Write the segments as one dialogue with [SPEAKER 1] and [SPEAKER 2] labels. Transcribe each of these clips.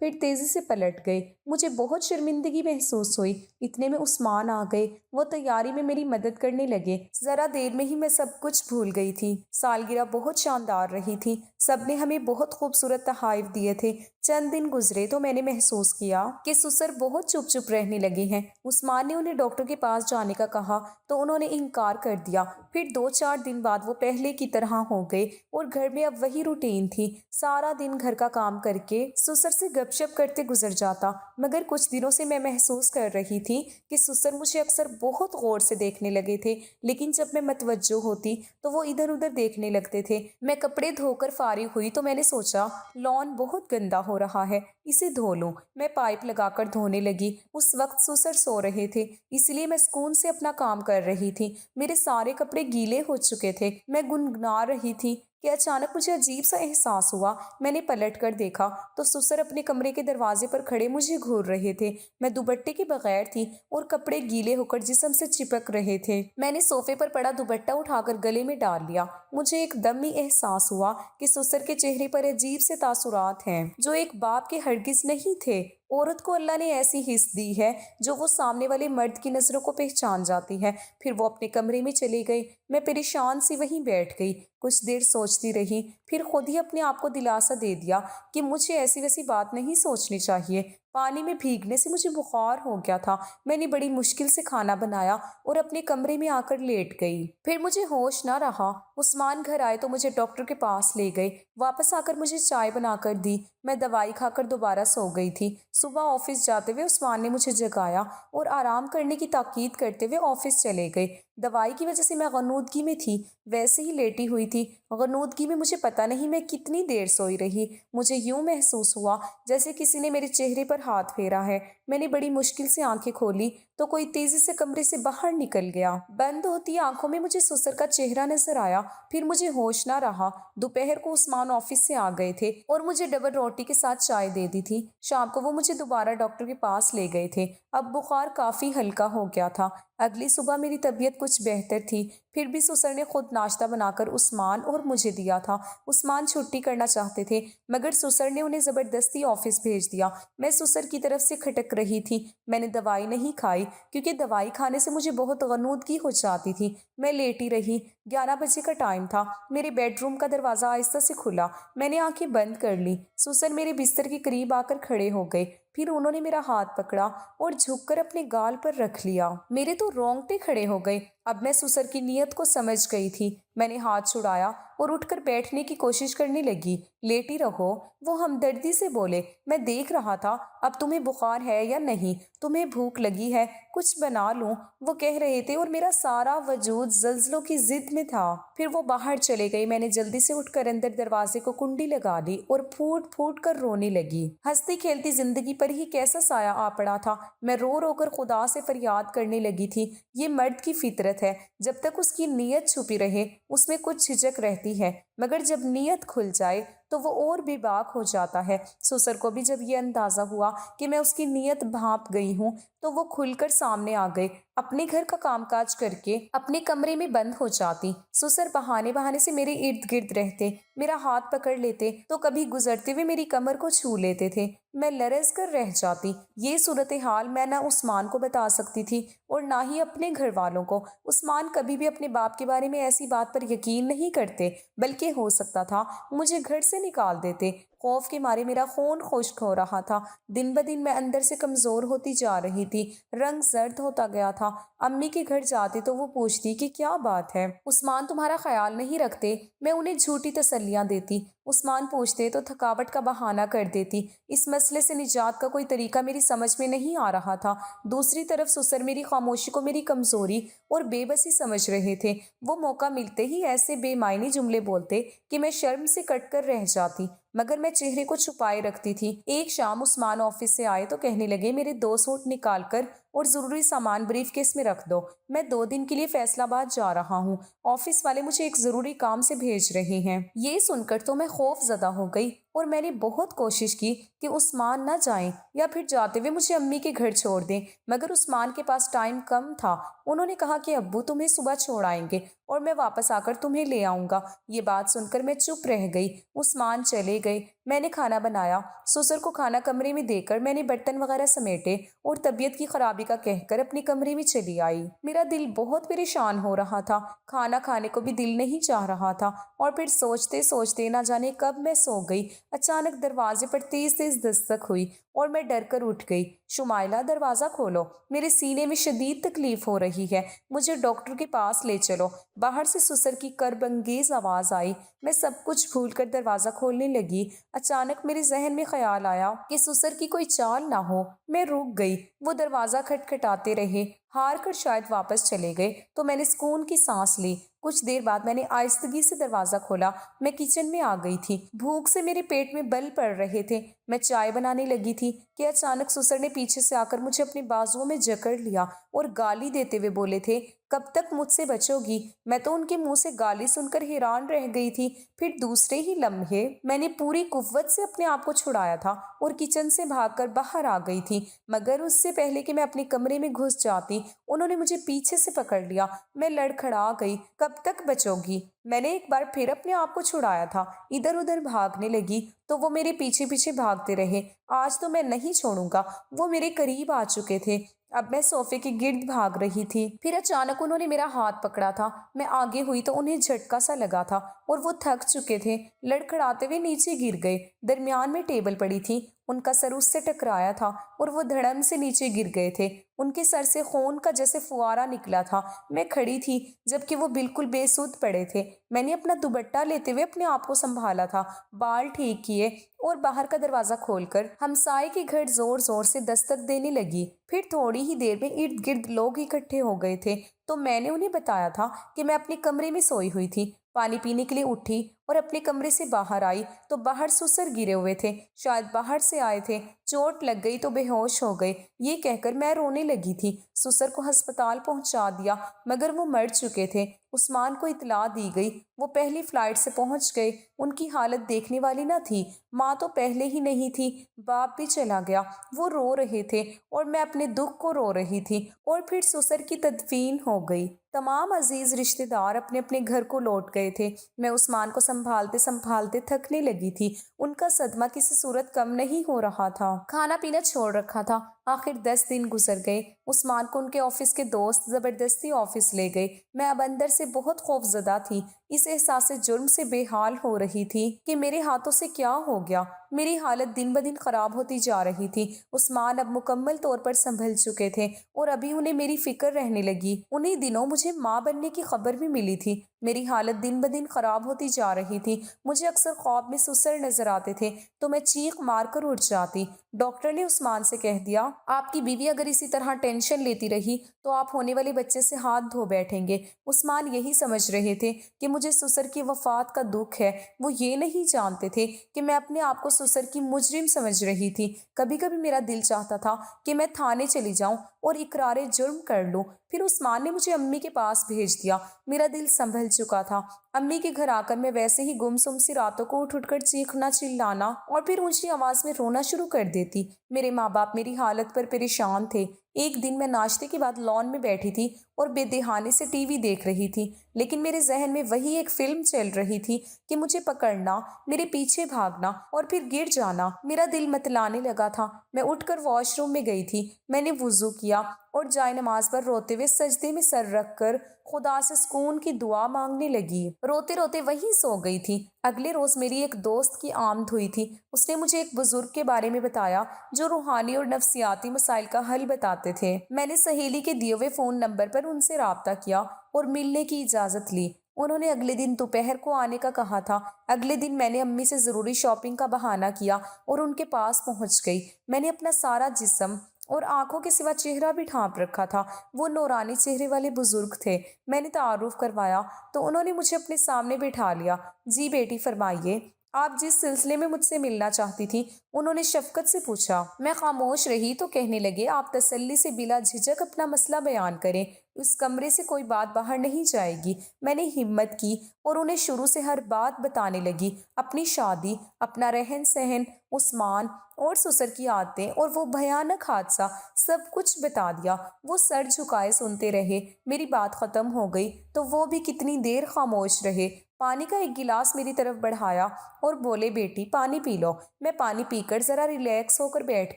[SPEAKER 1] پھر تیزی سے پلٹ گئے۔ مجھے بہت شرمندگی محسوس ہوئی۔ اتنے میں عثمان آ گئے۔ وہ تیاری میں میری مدد کرنے لگے۔ ذرا دیر میں ہی میں سب کچھ بھول گئی تھی۔ سالگرہ بہت شاندار رہی تھی۔ سب نے ہمیں بہت خوبصورت تحائف دیے تھے۔ چند دن گزرے تو میں نے محسوس کیا کہ سسر بہت چپ چپ رہنے لگے ہیں۔ عثمان نے انہیں ڈاکٹر کے پاس جانے کا کہا تو انہوں نے انکار کر دیا۔ پھر 2-4 دن بعد وہ پہلے کی طرح ہو گئے اور گھر میں اب وہی روٹین تھی۔ سارا دن گھر کا کام کر کے سسر سے گپ شپ کرتے گزر جاتا، مگر کچھ دنوں سے میں محسوس کر رہی تھی کہ سسر مجھے اکثر بہت غور سے دیکھنے لگے تھے، لیکن جب میں متوجہ ہوتی تو وہ ادھر ادھر دیکھنے لگتے تھے۔ میں کپڑے دھو کر فارغ ہوئی تو میں نے سوچا لان بہت گندا ہو رہا ہے، اسے دھو لوں۔ میں پائپ لگا کر دھونے لگی۔ اس وقت سسر سو رہے تھے، اس لیے میں سکون سے اپنا کام کر رہی تھی۔ میرے سارے کپڑے گیلے ہو چکے تھے۔ میں گنگنا رہی تھی کہ اچانک مجھے عجیب سا احساس ہوا۔ میں نے پلٹ کر دیکھا تو سسر اپنے کمرے کے دروازے پر کھڑے مجھے گھور رہے تھے۔ میں دوپٹے کے بغیر تھی اور کپڑے گیلے ہو کر جسم سے چپک رہے تھے۔ میں نے صوفے پر پڑا دوپٹہ اٹھا کر گلے میں ڈال لیا۔ مجھے ایک دم ہی احساس ہوا کہ سسر کے چہرے پر عجیب سے تاثرات ہیں جو ایک باپ کے ہرگز نہیں تھے۔ عورت کو اللہ نے ایسی حس دی ہے جو وہ سامنے والے مرد کی نظروں کو پہچان جاتی ہے۔ پھر وہ اپنے کمرے میں چلے گئے۔ میں پریشان سی وہیں بیٹھ گئی، کچھ دیر سوچتی رہی، پھر خود ہی اپنے آپ کو دلاسا دے دیا کہ مجھے ایسی ویسی بات نہیں سوچنی چاہیے۔ پانی میں بھیگنے سے مجھے بخار ہو گیا تھا۔ میں نے بڑی مشکل سے کھانا بنایا اور اپنے کمرے میں آ کر لیٹ گئی۔ پھر مجھے ہوش نہ رہا۔ عثمان گھر آئے تو مجھے ڈاکٹر کے پاس لے گئے۔ واپس آ کر مجھے چائے بنا کر دی۔ میں دوائی کھا کر دوبارہ سو گئی تھی۔ صبح آفس جاتے ہوئے عثمان نے مجھے جگایا اور آرام کرنے کی تاکید کرتے ہوئے آفس چلے گئے۔ دوائی کی وجہ سے میں غنودگی میں تھی، ویسے ہی لیٹی ہوئی تھی۔ غنودگی میں مجھے پتہ نہیں میں کتنی دیر سوئی رہی۔ مجھے یوں محسوس ہوا جیسے کسی نے میرے چہرے پر ہاتھ پھیرا ہے۔ میں نے بڑی مشکل سے آنکھیں کھولی تو کوئی تیزی سے کمرے سے باہر نکل گیا۔ بند ہوتی آنکھوں میں مجھے سسر کا چہرہ نظر آیا۔ پھر مجھے ہوش نہ رہا۔ دوپہر کو عثمان آفس سے آ گئے تھے اور مجھے ڈبل روٹی کے ساتھ چائے دے دی تھی۔ شام کو وہ مجھے دوبارہ ڈاکٹر کے پاس لے گئے تھے۔ اب بخار کافی ہلکا ہو گیا تھا۔ اگلی صبح میری طبیعت کچھ بہتر تھی۔ پھر بھی سسر نے خود ناشتہ بنا کر عثمان اور مجھے دیا تھا۔ عثمان چھٹی کرنا چاہتے تھے مگر سسر نے انہیں زبردستی آفس بھیج دیا۔ میں سسر کی طرف سے کھٹک رہی تھی۔ میں نے دوائی نہیں کھائی کیونکہ دوائی کھانے سے مجھے بہت غنودگی ہو جاتی تھی۔ میں لیٹی رہی۔ 11 بجے کا ٹائم تھا۔ میرے بیڈ روم کا دروازہ آہستہ سے کھلا۔ میں نے آنکھیں بند کر لی۔ سسر میرے بستر کے قریب آ کر کھڑے ہو گئے۔ پھر انہوں نے میرا ہاتھ پکڑا اور جھک کر اپنے گال پر رکھ لیا۔ میرے تو رونگٹے کھڑے ہو گئے۔ اب میں سسر کی نیت کو سمجھ گئی تھی۔ میں نے ہاتھ چھڑایا اور اٹھ کر بیٹھنے کی کوشش کرنے لگی۔ لیٹی رہو، وہ ہمدردی سے بولے۔ میں دیکھ رہا تھا اب تمہیں بخار ہے یا نہیں، تمہیں بھوک لگی ہے، کچھ بنا لوں، وہ کہہ رہے تھے اور میرا سارا وجود زلزلوں کی ضد میں تھا۔ پھر وہ باہر چلے گئے۔ میں نے جلدی سے اٹھ کر اندر دروازے کو کنڈی لگا لی اور پھوٹ پھوٹ کر رونے لگی۔ ہنستی کھیلتی زندگی پر ہی کیسا سایہ آ پڑا تھا۔ میں رو رو کر خدا سے فریاد کرنے لگی تھی۔ یہ مرد کی فطرت ہے، جب تک اس کی نیت چھپی رہے اس میں کچھ جھجک رہتی ہے، مگر جب نیت کھل جائے تو وہ اور بے باک ہو جاتا ہے۔ سسر کو بھی جب یہ اندازہ ہوا کہ میں اس کی نیت بھانپ گئی ہوں تو وہ کھل کر سامنے آ گئے۔ اپنے گھر کا کام کاج کر کے اپنے کمرے میں بند ہو جاتی۔ سسر بہانے بہانے سے میرے ارد گرد رہتے، میرا ہاتھ پکڑ لیتے تو کبھی گزرتے ہوئے میری کمر کو چھو لیتے تھے۔ میں لرز کر رہ جاتی۔ یہ صورتحال میں نہ عثمان کو بتا سکتی تھی اور نہ ہی اپنے گھر والوں کو۔ عثمان کبھی بھی اپنے باپ کے بارے میں ایسی بات پر یقین نہیں کرتے، بلکہ ہو سکتا تھا مجھے گھر سے نکال دیتے۔ خوف کے مارے میرا خون خشک ہو رہا تھا۔ دن بدن میں اندر سے کمزور ہوتی جا رہی تھی، رنگ زرد ہوتا گیا تھا۔ امی کے گھر جاتی تو وہ پوچھتی کہ کیا بات ہے، عثمان تمہارا خیال نہیں رکھتے؟ میں انہیں جھوٹی تسلیاں دیتی۔ عثمان پوچھتے تو تھکاوٹ کا بہانہ کر دیتی۔ اس مسئلے سے نجات کا کوئی طریقہ میری سمجھ میں نہیں آ رہا تھا۔ دوسری طرف سسر میری خاموشی کو میری کمزوری اور بے بسی سمجھ رہے تھے۔ وہ موقع ملتے ہی ایسے بے معنی جملے بولتے کہ میں شرم سے کٹ کر رہ جاتی، مگر میں چہرے کو چھپائے رکھتی تھی۔ ایک شام عثمان آفس سے آئے تو کہنے لگے میرے 2 سوٹ نکال کر اور ضروری سامان بریف کیس میں رکھ دو، میں 2 دن کے لیے فیصل آباد جا رہا ہوں، آفس والے مجھے ایک ضروری کام سے بھیج رہے ہیں۔ یہ سن کر تو میں خوف زدہ ہو گئی اور میں نے بہت کوشش کی کہ عثمان نہ جائیں یا پھر جاتے ہوئے مجھے امی کے گھر چھوڑ دیں، مگر عثمان کے پاس ٹائم کم تھا۔ انہوں نے کہا کہ ابو تمہیں صبح چھوڑ آئیں گے اور میں واپس آ کر تمہیں لے آؤں گا۔ یہ بات سن کر میں چپ رہ گئی۔ عثمان چلے گئے۔ میں نے کھانا بنایا، سسر کو کھانا کمرے میں دے کر میں نے برتن وغیرہ سمیٹے اور طبیعت کی خرابی کا کہہ کر اپنے کمرے میں چلی آئی۔ میرا دل بہت پریشان ہو رہا تھا، کھانا کھانے کو بھی دل نہیں چاہ رہا تھا، اور پھر سوچتے سوچتے نہ جانے کب میں سو گئی۔ اچانک دروازے پر تیز تیز دستک ہوئی اور میں ڈر کر اٹھ گئی۔ شمائلہ، دروازہ کھولو، میرے سینے میں شدید تکلیف ہو رہی ہے، مجھے ڈاکٹر کے پاس لے چلو۔ باہر سے سسر کی کرب انگیز آواز آئی۔ میں سب کچھ بھول کر دروازہ کھولنے لگی۔ اچانک میرے ذہن میں خیال آیا کہ سسر کی کوئی چال نہ ہو۔ میں رک گئی۔ وہ دروازہ کھٹکھٹاتے رہے، ہار کر شاید واپس چلے گئے تو میں نے سکون کی سانس لی۔ کچھ دیر بعد میں نے آہستگی سے دروازہ کھولا۔ میں کچن میں آ گئی تھی۔ بھوک سے میرے پیٹ میں بل پڑ رہے تھے۔ میں چائے بنانے لگی تھی کہ اچانک سسر نے پیچھے سے آ کر مجھے اپنے بازوؤں میں جکڑ لیا اور گالی دیتے ہوئے بولے تھے، کب تک مجھ سے بچو گی؟ میں تو ان کے منہ سے گالی سن کر حیران رہ گئی تھی۔ پھر دوسرے ہی لمحے میں نے پوری قوت سے اپنے آپ کو چھڑایا تھا اور کچن سے بھاگ کر باہر آ گئی تھی، مگر اس سے پہلے کہ میں اپنے کمرے میں گھس جاتی انہوں نے مجھے پیچھے سے پکڑ لیا۔ میں لڑکھڑا گئی، کب تک بچو گی؟ میں نے ایک بار پھر اپنے آپ کو چھڑایا تھا، ادھر ادھر بھاگنے لگی تو وہ میرے پیچھے پیچھے بھاگتے رہے۔ آج تو میں نہیں چھوڑوں گا۔ وہ میرے قریب آ چکے تھے، اب میں صوفے کے گرد بھاگ رہی تھی۔ پھر اچانک انہوں نے میرا ہاتھ پکڑا تھا۔ میں آگے ہوئی تو انہیں جھٹکا سا لگا تھا اور وہ تھک چکے تھے، لڑکھڑاتے ہوئے نیچے گر گئے۔ درمیان میں ٹیبل پڑی تھی، ان کا سر اس سے ٹکرایا تھا اور وہ دھڑم سے نیچے گر گئے تھے۔ ان کے سر سے خون کا جیسے فوارہ نکلا تھا۔ میں کھڑی تھی جبکہ وہ بالکل بے سود پڑے تھے۔ میں نے اپنا دوپٹہ لیتے ہوئے اپنے آپ کو سنبھالا تھا، بال ٹھیک کیے اور باہر کا دروازہ کھول کر ہمسائے کے گھر زور زور سے دستک دینے لگی۔ پھر تھوڑی ہی دیر میں ارد گرد لوگ اکٹھے ہو گئے تھے تو میں نے انہیں بتایا تھا کہ میں اپنے کمرے میں سوئی ہوئی تھی۔ پانی پینے کے لیے اٹھی اور اپنے کمرے سے باہر آئی تو باہر سسر گرے ہوئے تھے، شاید باہر سے آئے تھے، چوٹ لگ گئی تو بے ہوش ہو گئے۔ یہ کہہ کر میں رونے لگی تھی۔ سسر کو ہسپتال پہنچا دیا مگر وہ مر چکے تھے۔ عثمان کو اطلاع دی گئی، وہ پہلی فلائٹ سے پہنچ گئے۔ ان کی حالت دیکھنے والی نہ تھی، ماں تو پہلے ہی نہیں تھی، باپ بھی چلا گیا۔ وہ رو رہے تھے اور میں اپنے دکھ کو رو رہی تھی۔ اور پھر سسر کی تدفین ہو گئی۔ تمام عزیز رشتہ دار اپنے اپنے گھر کو لوٹ گئے تھے۔ میں عثمان کو سنبھالتے سنبھالتے تھکنے لگی تھی۔ ان کا صدمہ کسی صورت کم نہیں ہو رہا تھا۔ کھانا پینا چھوڑ رکھا تھا۔ آخر 10 دن گزر گئے۔ عثمان کو ان کے آفس کے دوست زبردستی آفس لے گئے۔ میں اب اندر سے بہت خوف زدہ تھی، اس احساس جرم سے بے حال ہو رہی تھی کہ میرے ہاتھوں سے کیا ہو گیا۔ میری حالت دن بدن خراب ہوتی جا رہی تھی۔ عثمان اب مکمل طور پر سنبھل چکے تھے اور ابھی انہیں میری فکر رہنے لگی۔ انہی دنوں مجھے ماں بننے کی خبر بھی ملی تھی۔ میری حالت دن بدن خراب ہوتی جا رہی تھی۔ مجھے اکثر خواب میں سسر نظر آتے تھے تو میں چیخ مار کر اٹھ جاتی۔ ڈاکٹر نے عثمان سے کہہ دیا، آپ کی بیوی اگر اسی طرح ٹینشن لیتی رہی تو آپ ہونے والے بچے سے ہاتھ دھو بیٹھیں گے۔ عثمان یہی سمجھ رہے تھے کہ مجھے سسر کی وفات کا دکھ ہے۔ وہ یہ نہیں جانتے تھے کہ میں اپنے آپ کو سسر کی مجرم سمجھ رہی تھی۔ کبھی کبھی میرا دل چاہتا تھا کہ میں تھانے چلی جاؤں اور اقرار جرم کر لوں۔ پھر عثمان نے مجھے امی کے پاس بھیج دیا۔ میرا دل سنبھل چکا تھا۔ امی کے گھر آ کر میں ویسے ہی گمسم سی راتوں کو اٹھ کر چیخنا چلانا اور پھر اونچی آواز میں رونا شروع کر دیتی۔ میرے ماں باپ میری حالت پر پریشان تھے۔ ایک دن میں ناشتے کے بعد لان میں بیٹھی تھی اور بے دہانے سے ٹی وی دیکھ رہی تھی، لیکن میرے ذہن میں وہی ایک فلم چل رہی تھی کہ مجھے پکڑنا، میرے پیچھے بھاگنا اور پھر گر جانا۔ میرا دل متلانے لگا تھا۔ میں اٹھ کر واش روم میں گئی تھی۔ میں نے وضو کیا اور جائے نماز پر روتے ہوئے سجدے میں سر رکھ کر خدا سے سکون کی دعا مانگنے لگی۔ روتے روتے وہیں سو گئی تھی۔ اگلے روز میری ایک دوست کی آمد ہوئی تھی۔ اس نے مجھے ایک بزرگ کے بارے میں بتایا جو روحانی اور نفسیاتی مسائل کا حل بتاتے تھے۔ میں نے سہیلی کے دیے ہوئے فون نمبر پر ان سے رابطہ کیا اور ملنے کی اجازت لی۔ انہوں نے اگلے دن دوپہر کو آنے کا کہا تھا۔ اگلے دن میں نے امی سے ضروری شاپنگ کا بہانہ کیا اور ان کے پاس پہنچ گئی۔ میں نے اپنا سارا جسم اور آنکھوں کے سوا چہرہ بھی ڈھانپ رکھا تھا۔ وہ نورانی چہرے والے بزرگ تھے۔ میں نے تعارف کروایا تو انہوں نے مجھے اپنے سامنے بٹھا لیا۔ جی بیٹی، فرمائیے، آپ جس سلسلے میں مجھ سے ملنا چاہتی تھی، انہوں نے شفقت سے پوچھا۔ میں خاموش رہی تو کہنے لگے، آپ تسلی سے بلا جھجک اپنا مسئلہ بیان کریں، اس کمرے سے کوئی بات باہر نہیں جائے گی۔ میں نے ہمت کی اور انہیں شروع سے ہر بات بتانے لگی، اپنی شادی، اپنا رہن سہن، عثمان اور سسر کی عادتیں اور وہ بھیانک حادثہ، سب کچھ بتا دیا۔ وہ سر جھکائے سنتے رہے۔ میری بات ختم ہو گئی تو وہ بھی کتنی دیر خاموش رہے۔ پانی کا ایک گلاس میری طرف بڑھایا اور بولے بیٹی پانی پی لو۔ میں پانی پی کر ذرا ریلیکس ہو کر بیٹھ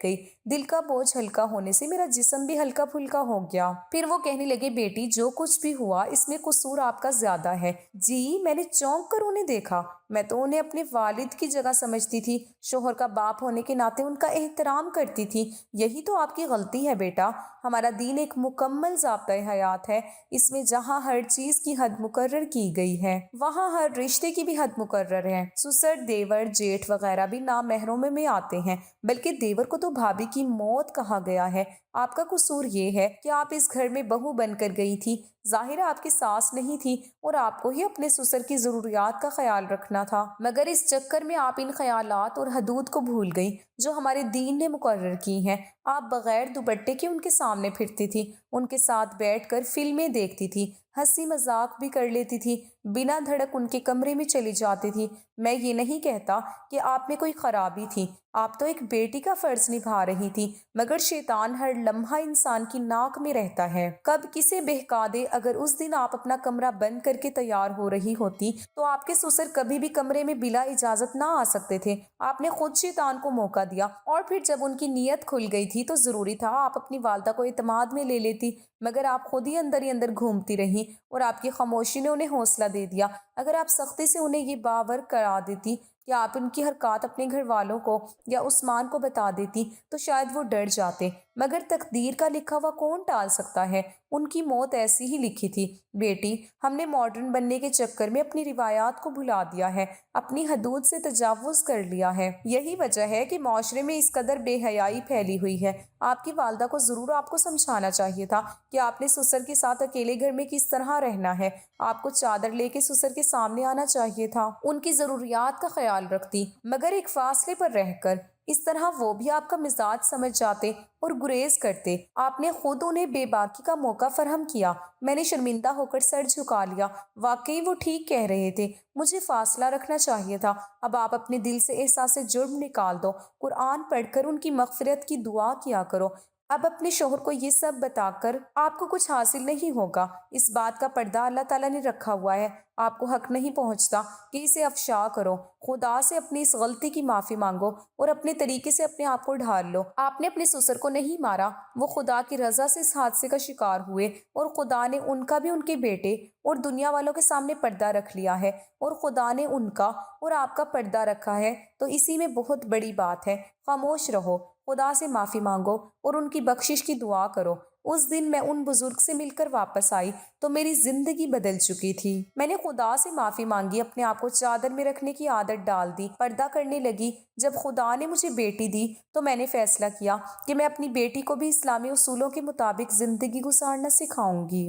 [SPEAKER 1] گئی۔ دل کا بوجھ ہلکا ہونے سے میرا جسم بھی ہلکا پھلکا ہو گیا۔ پھر وہ کہنے لگے بیٹی جو کچھ بھی ہوا اس میں قصور آپ کا زیادہ ہے۔ جی؟ میں نے چونک کر انہیں دیکھا۔ میں تو انہیں اپنے والد کی جگہ سمجھتی تھی، شوہر کا باپ ہونے کے ناطے ان کا احترام کرتی تھی۔ یہی تو آپ کی غلطی ہے بیٹا۔ ہمارا دین ایک مکمل ضابطۂ حیات ہے، اس میں جہاں ہر چیز کی حد مقرر کی گئی ہے وہاں ہر رشتے کی بھی حد مقرر ہے۔ سسر، دیور، جیٹھ وغیرہ بھی نامحرموں میں آتے ہیں، بلکہ دیور کو تو بھابھی کی موت کہا گیا ہے۔ آپ کا قصور یہ ہے کہ آپ اس گھر میں بہو بن کر گئی تھی، ظاہرہ آپ کی ساس نہیں تھی اور آپ کو ہی اپنے سسر کی ضروریات کا خیال رکھنا تھا، مگر اس چکر میں آپ ان خیالات اور حدود کو بھول گئی جو ہمارے دین نے مقرر کی ہیں۔ آپ بغیر دوپٹے کے ان کے سامنے پھرتی تھی، ان کے ساتھ بیٹھ کر فلمیں دیکھتی تھی، ہنسی مذاق بھی کر لیتی تھی، بنا دھڑک ان کے کمرے میں چلی جاتی تھی۔ میں یہ نہیں کہتا کہ آپ میں کوئی خرابی تھی، آپ تو ایک بیٹی کا فرض نبھا رہی تھی، مگر شیطان ہر لمحہ انسان کی ناک میں رہتا ہے، کب کسے بہکا دے۔ اگر اس دن آپ اپنا کمرہ بند کر کے تیار ہو رہی ہوتی تو آپ کے سسر کبھی بھی کمرے میں بلا اجازت نہ آ سکتے تھے۔ آپ نے خود شیطان کو موقع دیا، اور پھر جب ان کی نیت کھل گئی تھی تو ضروری تھا آپ اپنی والدہ کو اعتماد میں لے لیتی، مگر آپ خود ہی اندر گھومتی رہی اور آپ کی خاموشی نے انہیں حوصلہ دے دیا۔ اگر آپ سختی سے انہیں یہ باور کرا دیتی کہ آپ ان کی حرکات اپنے گھر والوں کو یا عثمان کو بتا دیتی تو شاید وہ ڈر جاتے، مگر تقدیر کا لکھا ہوا کون ٹال سکتا ہے؟ ان کی موت ایسی ہی لکھی تھی۔ بیٹی، ہم نے ماڈرن بننے کے چکر میں اپنی روایات کو بھلا دیا ہے، اپنی حدود سے تجاوز کر لیا ہے۔ یہی وجہ ہے کہ معاشرے میں اس قدر بے حیائی پھیلی ہوئی ہے۔ آپ کی والدہ کو ضرور آپ کو سمجھانا چاہیے تھا کہ آپ نے سسر کے ساتھ اکیلے گھر میں کس طرح رہنا ہے۔ آپ کو چادر لے کے سسر کے سامنے آنا چاہیے تھا، ان کی ضروریات کا خیال رکھتی، مگر ایک فاصلے پر رہ کر۔ اس طرح وہ بھی آپ کا مزاج سمجھ جاتے اور گریز کرتے۔ آپ نے خود انہیں بے باکی کا موقع فراہم کیا۔ میں نے شرمندہ ہو کر سر جھکا لیا۔ واقعی وہ ٹھیک کہہ رہے تھے، مجھے فاصلہ رکھنا چاہیے تھا۔ اب آپ اپنے دل سے احساس جرم نکال دو، قرآن پڑھ کر ان کی مغفرت کی دعا کیا کرو۔ اب اپنے شوہر کو یہ سب بتا کر آپ کو کچھ حاصل نہیں ہوگا۔ اس بات کا پردہ اللہ تعالیٰ نے رکھا ہوا ہے، آپ کو حق نہیں پہنچتا کہ اسے افشا کرو۔ خدا سے اپنی اس غلطی کی معافی مانگو اور اپنے طریقے سے اپنے آپ کو ڈھال لو۔ آپ نے اپنے سسر کو نہیں مارا، وہ خدا کی رضا سے اس حادثے کا شکار ہوئے، اور خدا نے ان کا بھی ان کے بیٹے اور دنیا والوں کے سامنے پردہ رکھ لیا ہے، اور خدا نے ان کا اور آپ کا پردہ رکھا ہے، تو اسی میں بہت بڑی بات ہے۔ خاموش رہو، خدا سے معافی مانگو اور ان کی بخشش کی دعا کرو۔ اس دن میں ان بزرگ سے مل کر واپس آئی تو میری زندگی بدل چکی تھی۔ میں نے خدا سے معافی مانگی، اپنے آپ کو چادر میں رکھنے کی عادت ڈال دی، پردہ کرنے لگی۔ جب خدا نے مجھے بیٹی دی تو میں نے فیصلہ کیا کہ میں اپنی بیٹی کو بھی اسلامی اصولوں کے مطابق زندگی گزارنا سکھاؤں گی۔